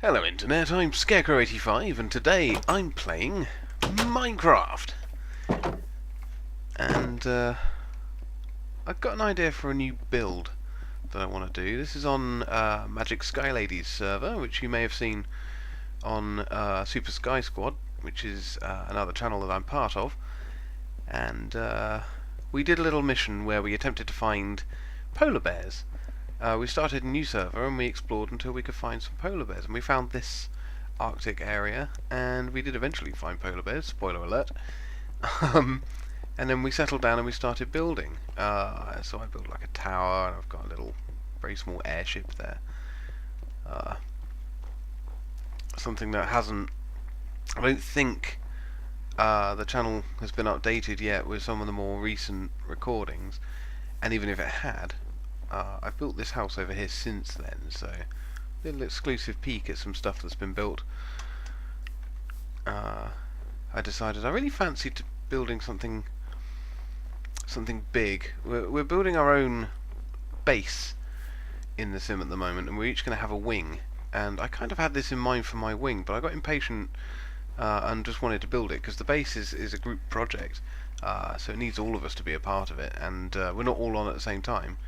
Hello Internet, I'm Scarecrow85 and today I'm playing Minecraft. And I've got an idea for a new build that I want to do. This is on MagicSkyLady's server, which you may have seen on SuperSkySquad, which is another channel that I'm part of. And we did a little mission where we attempted to find polar bears. We started a new server and we explored until we could find some polar bears, and we found this Arctic area, and we did eventually find polar bears, spoiler alert. And then we settled down and we started building. So I built like a tower, and I've got a little very small airship there. Something that hasn't, I don't think the channel has been updated yet with some of the more recent recordings, and even if it had, I've built this house over here since then, so a little exclusive peek at some stuff that's been built. I decided I really fancied building something big. We're building our own base in the sim at the moment, and we're each going to have a wing. And I kind of had this in mind for my wing, but I got impatient and just wanted to build it, because the base is a group project, so it needs all of us to be a part of it, and we're not all on at the same time.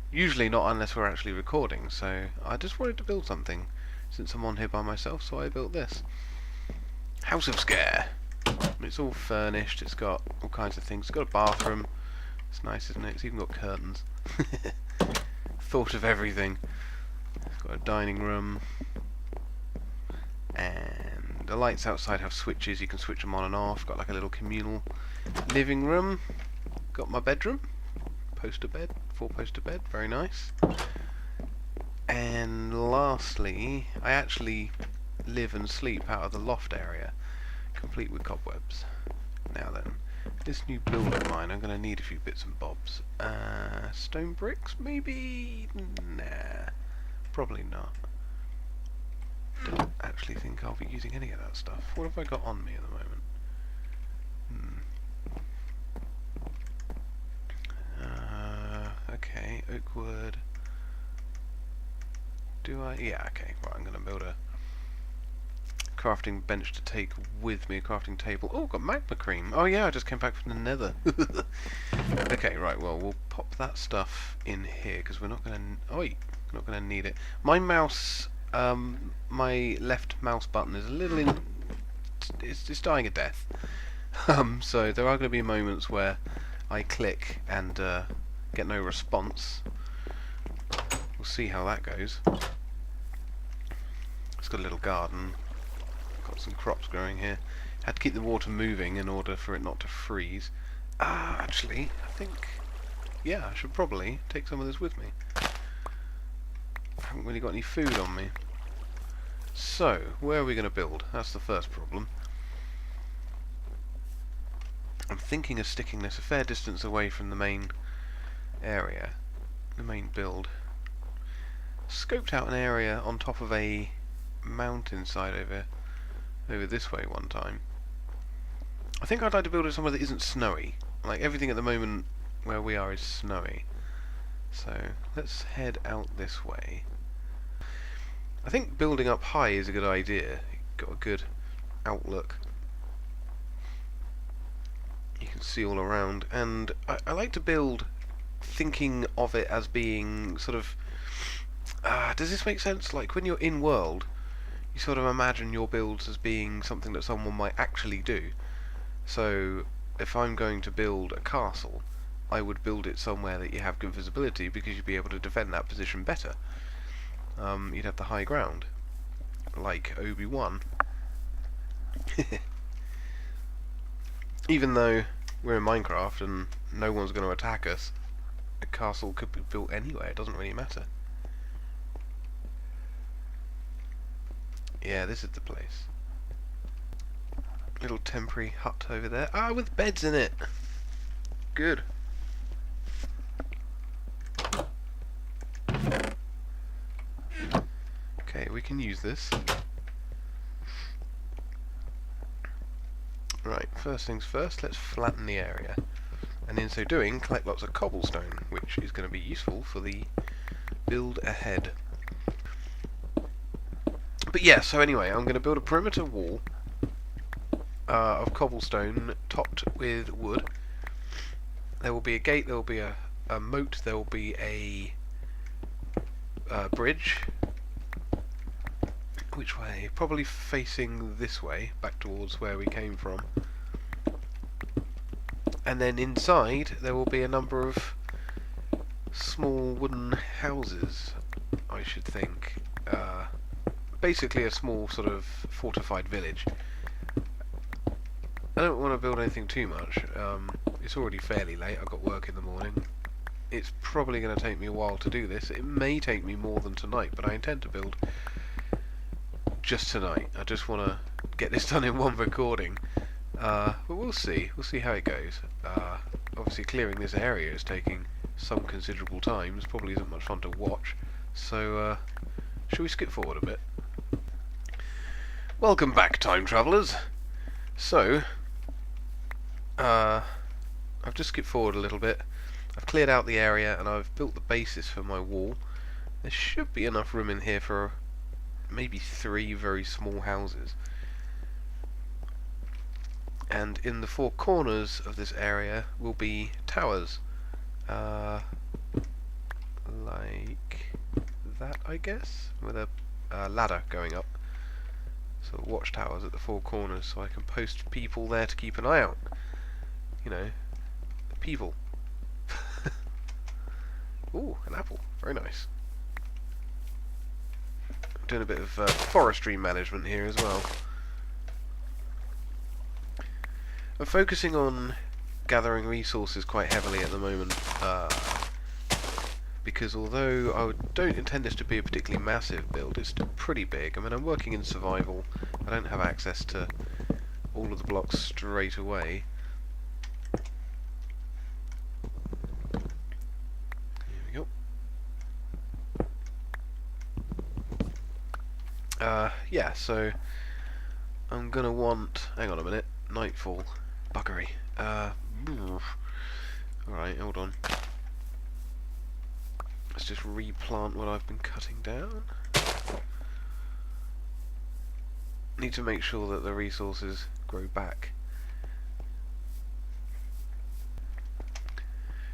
Usually not unless we're actually recording, so I just wanted to build something since I'm on here by myself, so I built this. House of Scare. It's all furnished, it's got all kinds of things. It's got a bathroom. It's nice, isn't it? It's even got curtains. Thought of everything. It's got a dining room. And the lights outside have switches, you can switch them on and off. Got like a little communal living room. Got my bedroom. Poster bed, 4-poster bed, very nice. And lastly, I actually live and sleep out of the loft area, complete with cobwebs. Now then, this new build of mine, I'm going to need a few bits and bobs. Stone bricks, maybe? Nah, probably not. Don't actually think I'll be using any of that stuff. What have I got on me at the moment? Okay, oak wood. Do I? Yeah, okay. Right, I'm going to build a crafting bench to take with me, a crafting table. Oh, got magma cream. Oh yeah, I just came back from the nether. Okay, right, well, we'll pop that stuff in here, because we're not going to... Oh, we're not going to need it. My mouse, my left mouse button is a little in... It's dying a death. So there are going to be moments where I click and get no response. We'll see how that goes. It's got a little garden. Got some crops growing here. Had to keep the water moving in order for it not to freeze. Actually, I think... yeah, I should probably take some of this with me. I haven't really got any food on me. So, where are we going to build? That's the first problem. I'm thinking of sticking this a fair distance away from the main area, the main build. Scoped out an area on top of a mountainside over this way one time. I think I'd like to build it somewhere that isn't snowy. Like, everything at the moment where we are is snowy. So let's head out this way. I think building up high is a good idea. You've got a good outlook. You can see all around, and I like to build thinking of it as being sort of... does this make sense? Like, when you're in world, you sort of imagine your builds as being something that someone might actually do. So, if I'm going to build a castle, I would build it somewhere that you have good visibility, because you'd be able to defend that position better. You'd have the high ground, like Obi-Wan. Even though we're in Minecraft and no one's going to attack us, a castle could be built anywhere, it doesn't really matter. Yeah, this is the place. Little temporary hut over there. With beds in it! Good. Okay, we can use this. Right, first things first, let's flatten the area. And in so doing, collect lots of cobblestone, which is going to be useful for the build ahead. But yeah, so anyway, I'm going to build a perimeter wall of cobblestone topped with wood. There will be a gate, there will be a moat, there will be a bridge. Which way? Probably facing this way, back towards where we came from. And then inside there will be a number of small wooden houses, I should think. Basically a small sort of fortified village. I don't want to build anything too much. It's already fairly late, I've got work in the morning. It's probably going to take me a while to do this. It may take me more than tonight, but I intend to build just tonight. I just want to get this done in one recording. But we'll see. We'll see how it goes. Obviously clearing this area is taking some considerable time. This probably isn't much fun to watch. So, shall we skip forward a bit? Welcome back, time travellers. So, I've just skipped forward a little bit. I've cleared out the area and I've built the basis for my wall. There should be enough room in here for maybe 3 very small houses. And in the 4 corners of this area will be towers. Like that, I guess, with a ladder going up. So watchtowers at the 4 corners, so I can post people there to keep an eye out. You know, people. Ooh, an apple. Very nice. I'm doing a bit of forestry management here as well. I'm focusing on gathering resources quite heavily at the moment, because although I don't intend this to be a particularly massive build, it's still pretty big. I mean, I'm working in survival. I don't have access to all of the blocks straight away. Here we go. Yeah, so I'm gonna want... hang on a minute. Nightfall. Buggery. Alright, hold on. Let's just replant what I've been cutting down. Need to make sure that the resources grow back.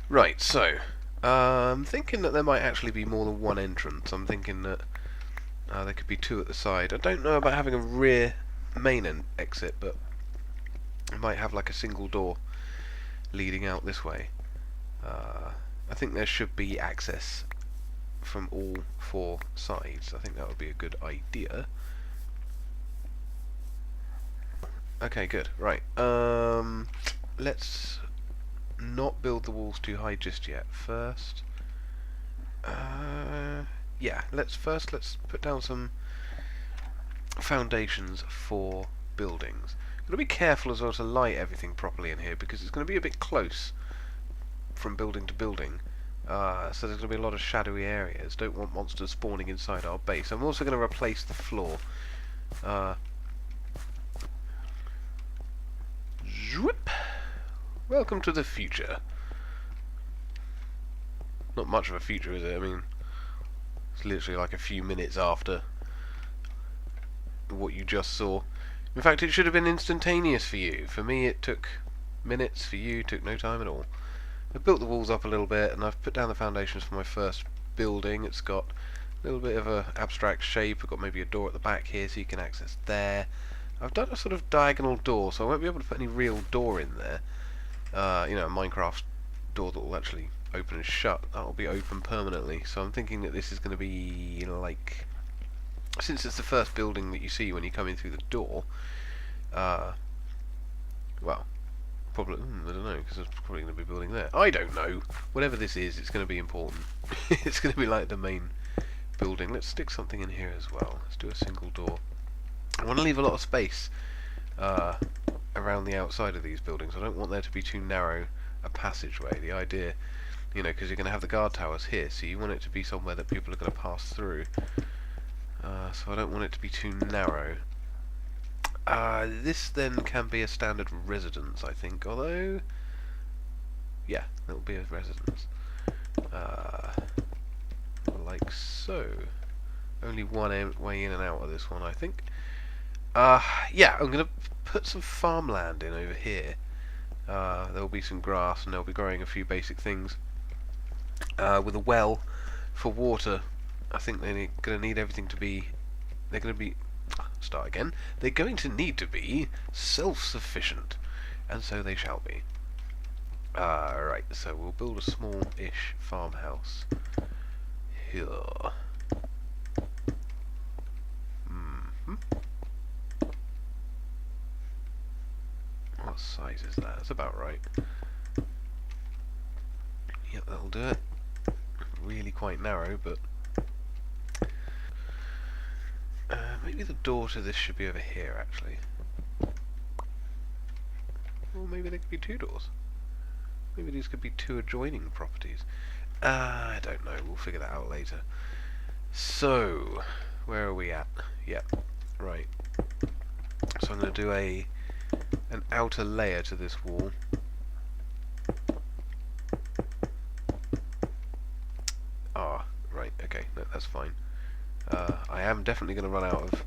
Right, so I'm thinking that there might actually be more than one entrance. I'm thinking that there could be 2 at the side. I don't know about having a rear main exit, but I might have like a single door leading out this way. I think there should be access from all 4 sides. I think that would be a good idea. Okay, good. Right. Let's not build the walls too high just yet. First, yeah. Let's put down some foundations for buildings. Got to be careful as well to light everything properly in here because it's going to be a bit close from building to building. So there's going to be a lot of shadowy areas. Don't want monsters spawning inside our base. I'm also going to replace the floor. Zwoop. Welcome to the future. Not much of a future, is it? I mean, it's literally like a few minutes after what you just saw. In fact, it should have been instantaneous for you. For me, it took minutes. For you, it took no time at all. I've built the walls up a little bit, and I've put down the foundations for my first building. It's got a little bit of an abstract shape. I've got maybe a door at the back here, so you can access there. I've done a sort of diagonal door, so I won't be able to put any real door in there. You know, a Minecraft door that will actually open and shut. That will be open permanently. So I'm thinking that this is going to be like... since it's the first building that you see when you come in through the door, well, probably, I don't know, because it's probably going to be building there. I don't know. Whatever this is, it's going to be important. It's going to be like the main building. Let's stick something in here as well. Let's do a single door. I want to leave a lot of space around the outside of these buildings. I don't want there to be too narrow a passageway. The idea, you know, because you're going to have the guard towers here, so you want it to be somewhere that people are going to pass through. So I don't want it to be too narrow. This then can be a standard residence, I think, although... yeah, it'll be a residence. Like so. only one way in and out of this one, I think. Yeah, I'm going to put some farmland in over here. There'll be some grass, and they'll be growing a few basic things. With a well for water, I think they're going to need everything to be... They're going to be... Start again. They're going to need to be self-sufficient, and so they shall be. Right, so we'll build a small-ish farmhouse here. What size is that? That's about right. Yep, that'll do it. Really quite narrow, but... maybe the door to this should be over here, actually. Or maybe there could be two doors. Maybe these could be two adjoining properties. I don't know, we'll figure that out later. So, where are we at? Yep, right. So I'm going to do an outer layer to this wall. Right, okay, no, that's fine. I am definitely going to run out of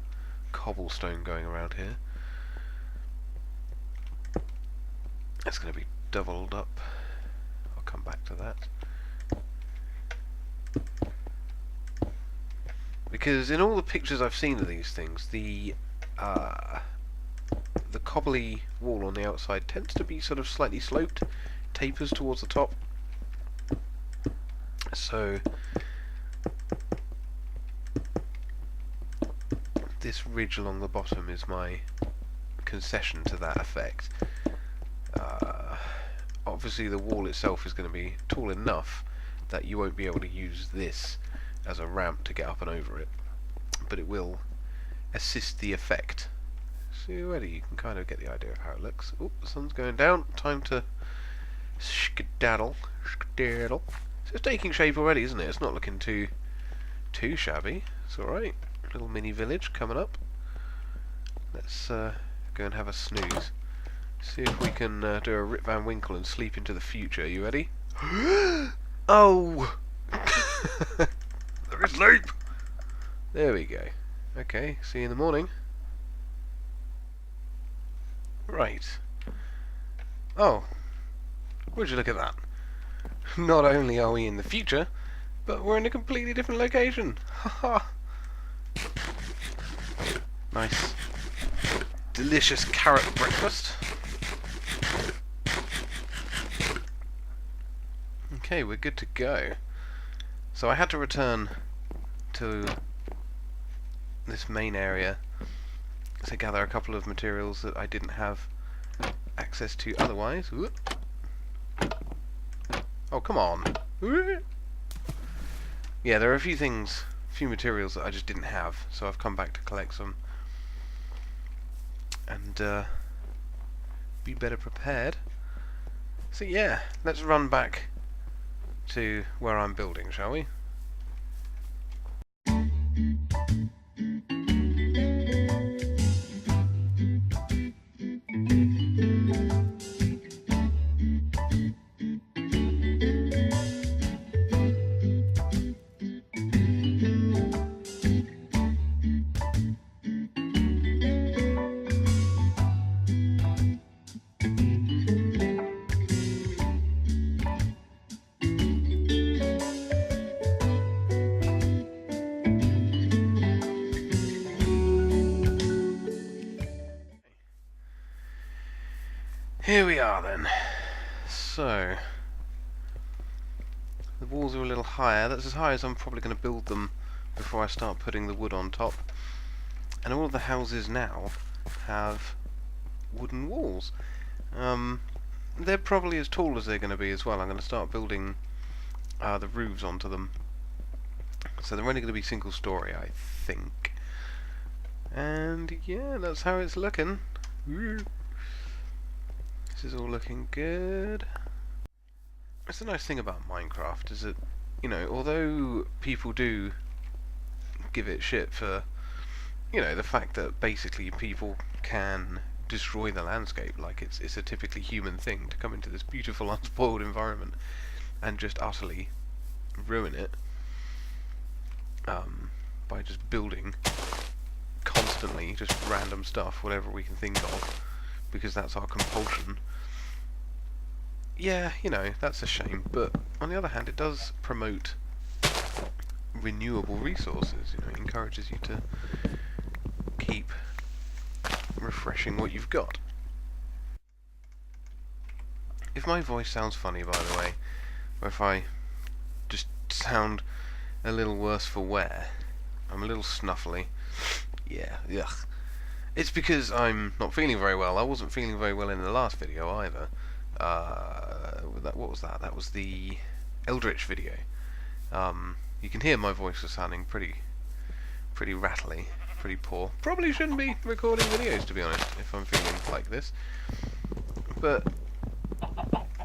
cobblestone going around here. It's going to be doubled up. I'll come back to that. Because in all the pictures I've seen of these things, the cobbly wall on the outside tends to be sort of slightly sloped, tapers towards the top. So this ridge along the bottom is my concession to that effect. Obviously the wall itself is going to be tall enough that you won't be able to use this as a ramp to get up and over it, but it will assist the effect. So already you can kind of get the idea of how it looks. Oh, the sun's going down, time to skedaddle. So it's taking shape already, isn't it? It's not looking too shabby. It's alright. Little mini village coming up. Let's go and have a snooze. See if we can do a Rip Van Winkle and sleep into the future. You ready? Oh! There is sleep! There we go. Okay, see you in the morning. Right. Oh. Would you look at that? Not only are we in the future, but we're in a completely different location. Haha. Nice. Delicious carrot breakfast. Okay, we're good to go. So I had to return to this main area to gather a couple of materials that I didn't have access to otherwise. Whoop. Oh, come on. Whoop. Yeah, there are a few materials that I just didn't have, so I've come back to collect some and be better prepared. So yeah, let's run back to where I'm building, shall we? Here we are then. So the walls are a little higher. That's as high as I'm probably going to build them before I start putting the wood on top. And all of the houses now have wooden walls. They're probably as tall as they're going to be as well. I'm going to start building the roofs onto them. So they're only going to be single story, I think. And yeah, that's how it's looking. This is all looking good. That's the nice thing about Minecraft, is that, you know, although people do give it shit for, you know, the fact that basically people can destroy the landscape, like it's a typically human thing to come into this beautiful unspoiled environment and just utterly ruin it. by just building constantly, just random stuff, whatever we can think of, because that's our compulsion. Yeah, you know, that's a shame, but on the other hand, it does promote renewable resources. You know, it encourages you to keep refreshing what you've got. If my voice sounds funny, by the way, or if I just sound a little worse for wear, I'm a little snuffly. Yeah, yuck. It's because I'm not feeling very well. I wasn't feeling very well in the last video either. What was that? That was the Eldritch video. You can hear my voice is sounding pretty rattly, pretty poor. Probably shouldn't be recording videos, to be honest, if I'm feeling like this. But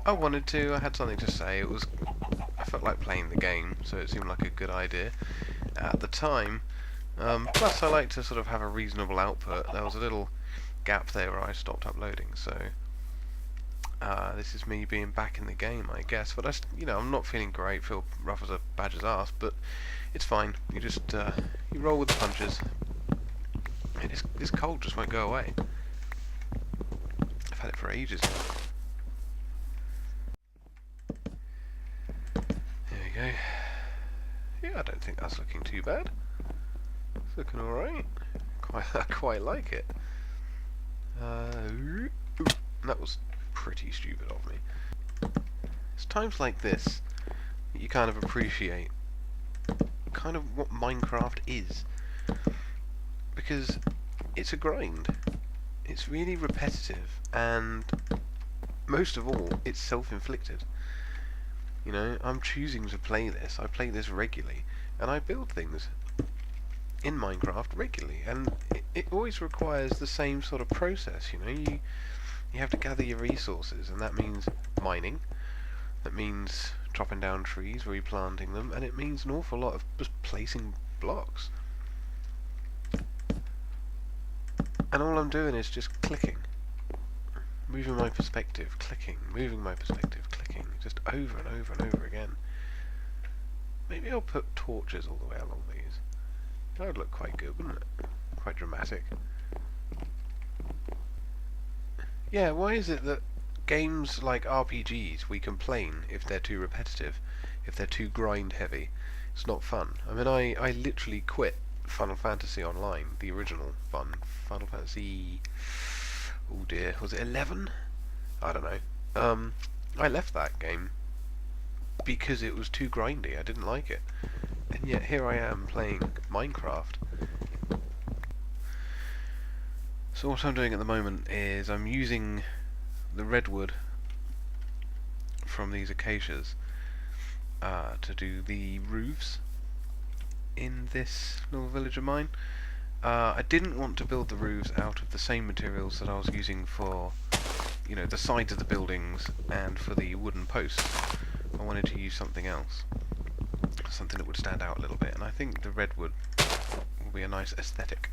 I wanted to. I had something to say. I felt like playing the game, so it seemed like a good idea at the time. Plus, I like to sort of have a reasonable output. There was a little gap there where I stopped uploading, so this is me being back in the game, I guess. But I'm not feeling great. Feel rough as a badger's ass, but it's fine. You just you roll with the punches. This cold just won't go away. I've had it for ages now. There we go. Yeah, I don't think that's looking too bad. It's looking alright. I quite like it. That was pretty stupid of me. It's times like this that you kind of appreciate kind of what Minecraft is. Because it's a grind. It's really repetitive, and most of all, it's self-inflicted. You know, I'm choosing to play this. I play this regularly, and I build things in Minecraft regularly, and it always requires the same sort of process. You know, you have to gather your resources, and that means mining. That means chopping down trees, replanting them, and it means an awful lot of just placing blocks. And all I'm doing is just clicking, moving my perspective, clicking, moving my perspective, clicking, just over and over and over again. Maybe I'll put torches all the way along these. That would look quite good, wouldn't it? Quite dramatic. Yeah, why is it that games like RPGs, we complain if they're too repetitive, if they're too grind heavy? It's not fun. I mean, I literally quit Final Fantasy Online, the original one. Final Fantasy... oh dear, was it 11? I don't know. I left that game because it was too grindy. I didn't like it. And yet here I am playing Minecraft. So what I'm doing at the moment is I'm using the redwood from these acacias to do the roofs in this little village of mine. I didn't want to build the roofs out of the same materials that I was using for, you know, the sides of the buildings and for the wooden posts. I wanted to use something else, something that would stand out a little bit, and I think the redwood will be a nice aesthetic.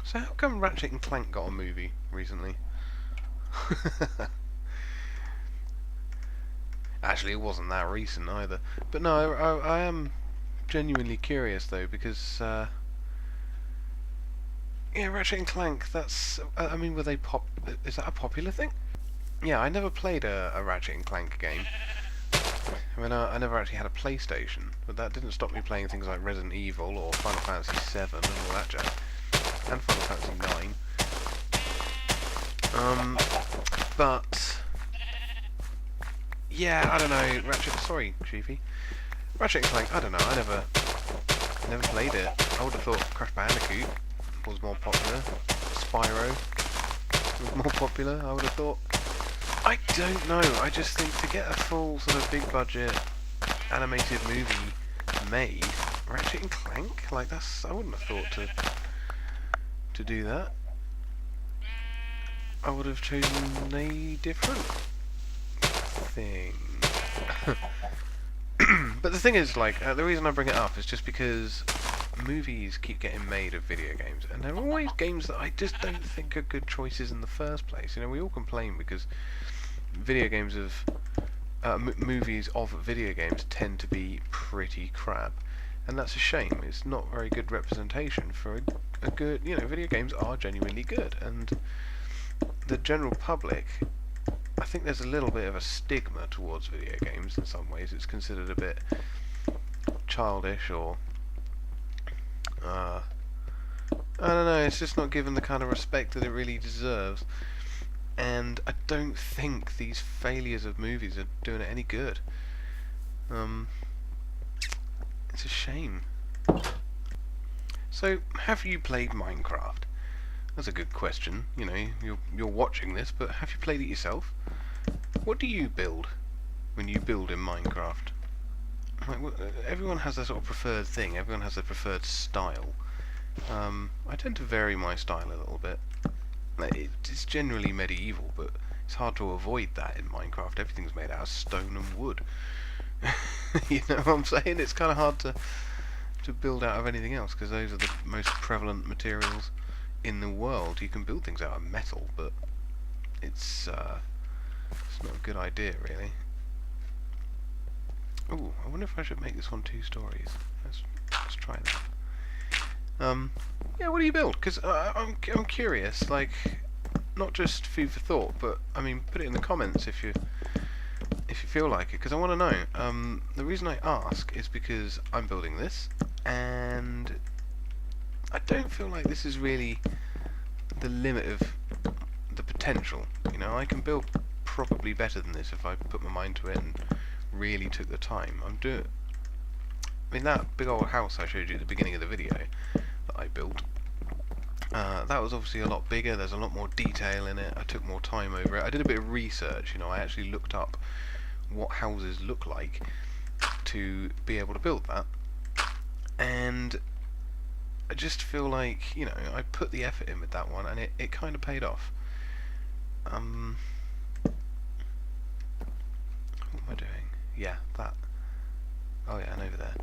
So how come Ratchet and Clank got a movie recently? Actually, it wasn't that recent either. But no, I am genuinely curious though, because yeah, Ratchet and Clank. That's I mean, were they is that a popular thing? Yeah, I never played a Ratchet and Clank game. I mean, I never actually had a PlayStation, but that didn't stop me playing things like Resident Evil or Final Fantasy VII and all that jazz, and Final Fantasy IX. But yeah, I don't know. Sorry, Chiefy. Ratchet and Clank. I don't know. I never played it. I would have thought Crash Bandicoot was more popular. Spyro was more popular, I would have thought. I don't know. I just think to get a full sort of big budget animated movie made, Ratchet and Clank, like I wouldn't have thought to do that. I would have chosen a different thing. But the thing is, like, the reason I bring it up is just because movies keep getting made of video games, and they're always games that I just don't think are good choices in the first place. You know, we all complain because video games have movies of video games tend to be pretty crap, and that's a shame. It's not very good representation for a good, video games are genuinely good, and the general public, I think there's a little bit of a stigma towards video games in some ways. It's considered a bit childish, or I don't know, it's just not given the kind of respect that it really deserves. And I don't think these failures of movies are doing it any good. It's a shame. So, have you played Minecraft? That's a good question. You're watching this, but have you played it yourself? What do you build when you build in Minecraft? Everyone has their sort of preferred thing. Everyone has their preferred style. I tend to vary my style a little bit. It's generally medieval, but it's hard to avoid that in Minecraft. Everything's made out of stone and wood. You know what I'm saying? It's kind of hard to build out of anything else, because those are the most prevalent materials in the world. You can build things out of metal, but it's not a good idea, really. Ooh, I wonder if I should make this one 2 stories. Let's try that. Yeah, what do you build? Because I'm curious, like, not just food for thought, but I mean, put it in the comments if you feel like it, because I want to know. The reason I ask is because I'm building this, and I don't feel like this is really the limit of the potential. I can build probably better than this if I put my mind to it and really took the time. I mean, that big old house I showed you at the beginning of the video that I built, that was obviously a lot bigger. There's a lot more detail in it. I took more time over it. I did a bit of research. I actually looked up what houses look like to be able to build that, and I just feel like I put the effort in with that one, and it kind of paid off. What am I doing? Yeah, that. Oh yeah, and over there.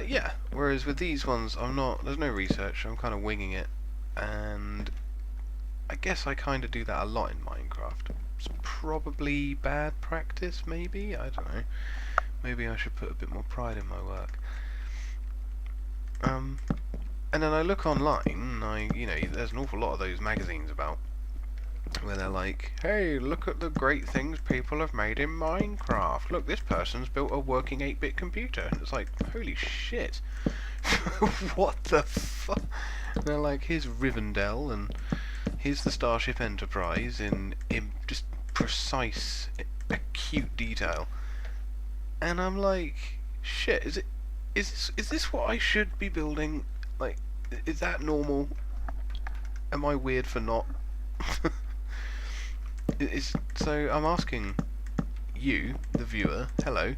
Yeah, whereas with these ones, there's no research, I'm kind of winging it, and I guess I kind of do that a lot in Minecraft. It's probably bad practice, maybe? I don't know. Maybe I should put a bit more pride in my work. And then I look online, and there's an awful lot of those magazines about, where they're like, hey, look at the great things people have made in Minecraft. Look, this person's built a working 8-bit computer. And it's like, holy shit. What the fuck? They're like, here's Rivendell, and here's the Starship Enterprise in just precise, acute detail. And I'm like, shit, is this what I should be building? Like, is that normal? Am I weird for not? So I'm asking you, the viewer, hello,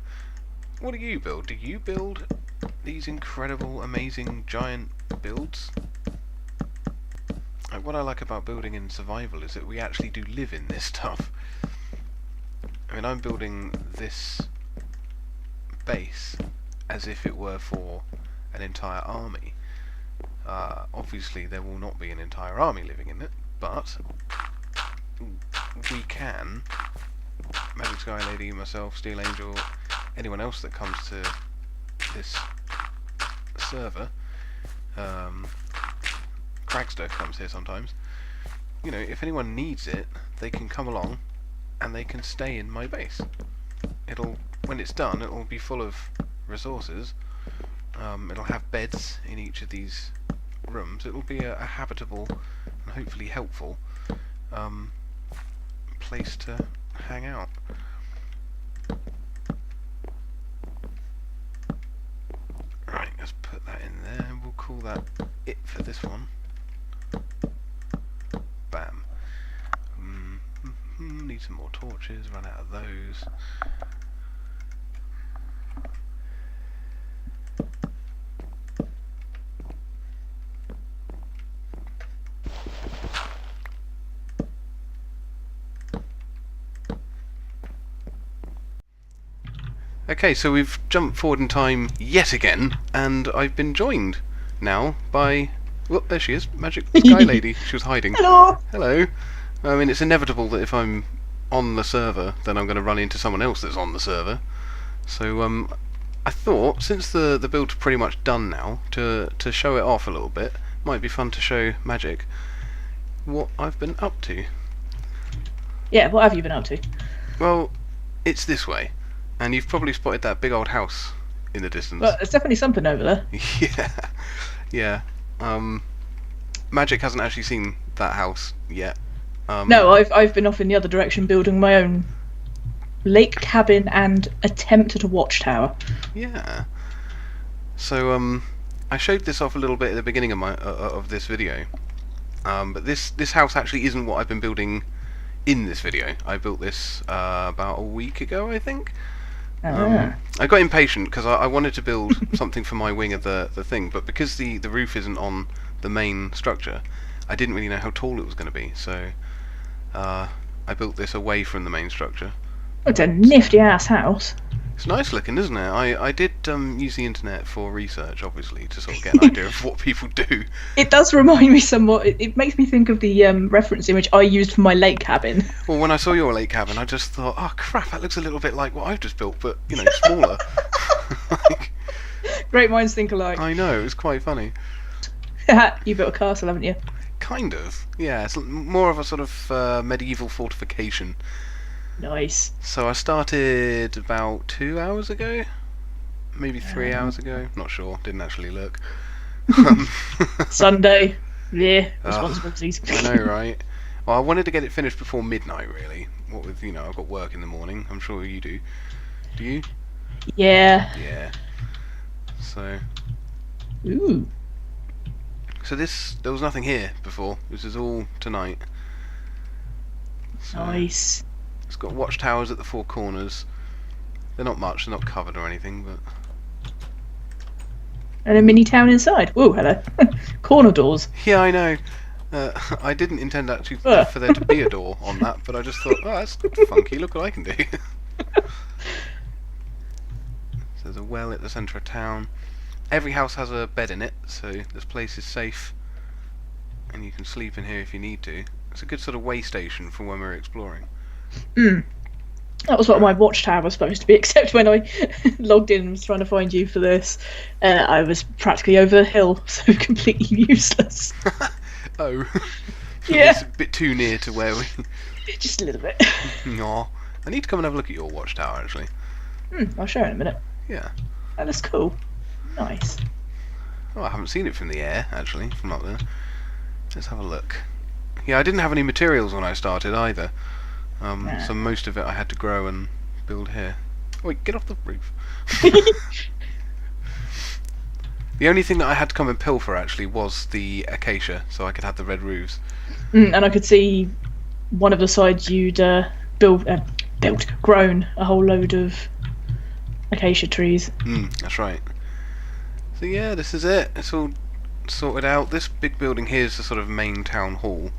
what do you build? Do you build these incredible, amazing, giant builds? What I like about building in survival is that we actually do live in this stuff. I mean, I'm building this base as if it were for an entire army. Obviously there will not be an entire army living in it, but we can, MagicSkyLady, myself, Steel Angel, anyone else that comes to this server, Cragster comes here sometimes, if anyone needs it, they can come along and they can stay in my base. When it's done, it'll be full of resources. It'll have beds in each of these rooms. It'll be a habitable and hopefully helpful place to hang out. Right, let's put that in there. We'll call that it for this one. Bam. Need some more torches, run out of those. Okay, so we've jumped forward in time yet again, and I've been joined now by... Well, there she is, MagicSkyLady. She was hiding. Hello! Hello. I mean, it's inevitable that if I'm on the server, then I'm going to run into someone else that's on the server. So I thought, since the build's pretty much done now, to show it off a little bit, might be fun to show Magic what I've been up to. Yeah, what have you been up to? Well, it's this way, and you've probably spotted that big old house in the distance. Well, there's definitely something over there. Yeah. Magic hasn't actually seen that house yet. No, I've been off in the other direction building my own lake cabin and attempt at a watchtower. Yeah. So I showed this off a little bit at the beginning of my of this video, but this house actually isn't what I've been building in this video. I built this about a week ago, I think. I got impatient because I wanted to build something for my wing of the thing, but because the roof isn't on the main structure, I didn't really know how tall it was going to be, so I built this away from the main structure. It's a nifty ass house. It's nice looking, isn't it? I did use the internet for research, obviously, to sort of get an idea of what people do. It does remind me somewhat. It makes me think of the reference image I used for my lake cabin. Well, when I saw your lake cabin, I just thought, oh crap, that looks a little bit like what I've just built, but smaller. Like, great minds think alike. I know, it was quite funny. You built a castle, haven't you? Kind of, yeah. It's more of a sort of medieval fortification. Nice. So I started about 2 hours ago, maybe 3 hours ago. Not sure. Didn't actually look. Sunday. Yeah. Responsibilities. I know, right? Well, I wanted to get it finished before midnight, really. What with I've got work in the morning. I'm sure you do. Do you? Yeah. Yeah. So. Ooh. So there was nothing here before. This is all tonight. So, Nice. it's got watchtowers at the four corners. They're not much. They're not covered or anything, but. And a mini town inside. Whoa, hello. Corner doors. Yeah, I know. I didn't intend actually for there to be a door on that, but I just thought, oh, that's funky. Look what I can do. So there's a well at the centre of town. Every house has a bed in it, so this place is safe, and you can sleep in here if you need to. It's a good sort of way station for when we're exploring. That was what my watchtower was supposed to be, except when I logged in and was trying to find you for this, I was practically over the hill, so completely useless. Oh. Yeah. It's a bit too near to where we... Just a little bit. Aw. I need to come and have a look at your watchtower, actually. I'll show you in a minute. Yeah. That looks cool. Nice. Oh, I haven't seen it from the air, actually, from up there. Let's have a look. Yeah, I didn't have any materials when I started, either. So most of it I had to grow and build here. Wait, get off the roof. The only thing that I had to come and pilfer, actually, was the acacia, so I could have the red roofs. And I could see one of the sides you'd grown a whole load of acacia trees. That's right. So yeah, this is it. It's all sorted out. This big building here is the sort of main town hall.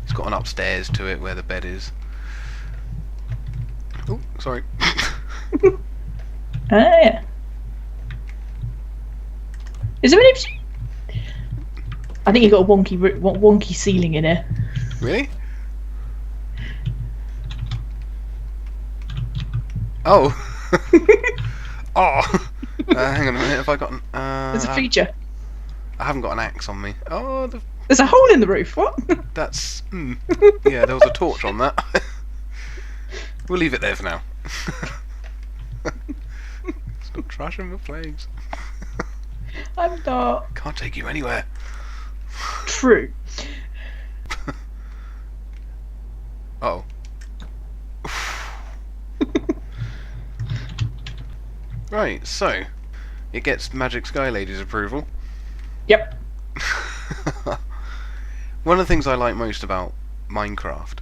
It's got an upstairs to it where the bed is. Oh, sorry. Yeah. Is there any... I think you've got a wonky ceiling in here. Really? Oh. Oh. Hang on a minute. Have I got an... There's a feature. I haven't got an axe on me. Oh, There's a hole in the roof. What? that's... Yeah, there was a torch on that. We'll leave it there for now. Stop trashing the flames. I'm not. Can't take you anywhere. True. Oh. Right, so it gets MagicSkyLady's approval. Yep. One of the things I like most about Minecraft,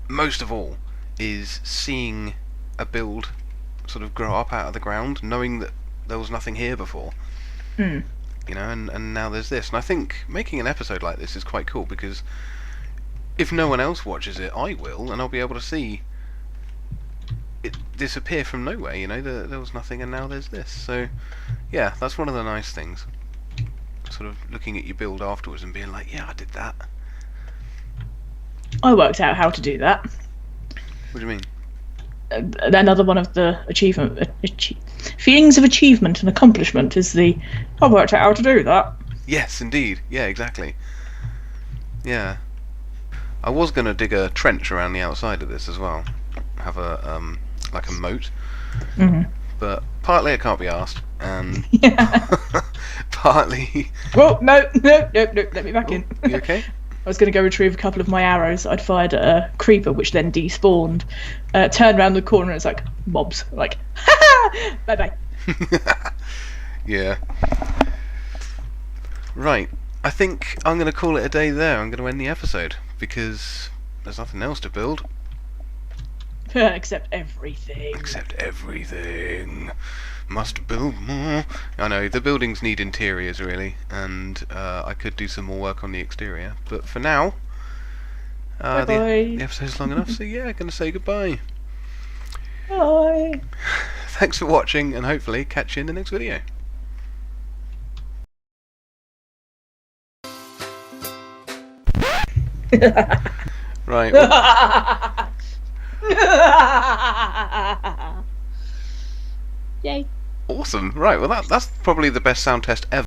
most of all, is seeing a build sort of grow up out of the ground, knowing that there was nothing here before. And now there's this. And I think making an episode like this is quite cool, because if no one else watches it, I will, and I'll be able to see it disappear from nowhere. There was nothing and now there's this. So yeah, that's one of the nice things, sort of looking at your build afterwards and being like, yeah, I did that. I worked out how to do that. What do you mean? another one of the feelings of achievement and accomplishment is I worked out how to do that. Yes, indeed. Yeah, exactly. Yeah. I was going to dig a trench around the outside of this as well. Have a, like a moat. Mm-hmm. But partly I can't be asked, and Yeah. partly... Oh, no, let me back in. You okay? I was going to go retrieve a couple of my arrows I'd fired at a creeper, which then despawned. Turned around the corner and it's like, mobs. Like, ha ha! Bye bye. Yeah. Right. I think I'm going to call it a day there. I'm going to end the episode, because there's nothing else to build. Except everything. Except everything. Must build more. I know, the buildings need interiors, really, and I could do some more work on the exterior. But for now, the episode's long enough, so yeah, I'm going to say goodbye. Bye. Thanks for watching, and hopefully catch you in the next video. Right. Well, Yay. awesome. Right, well that's probably the best sound test ever.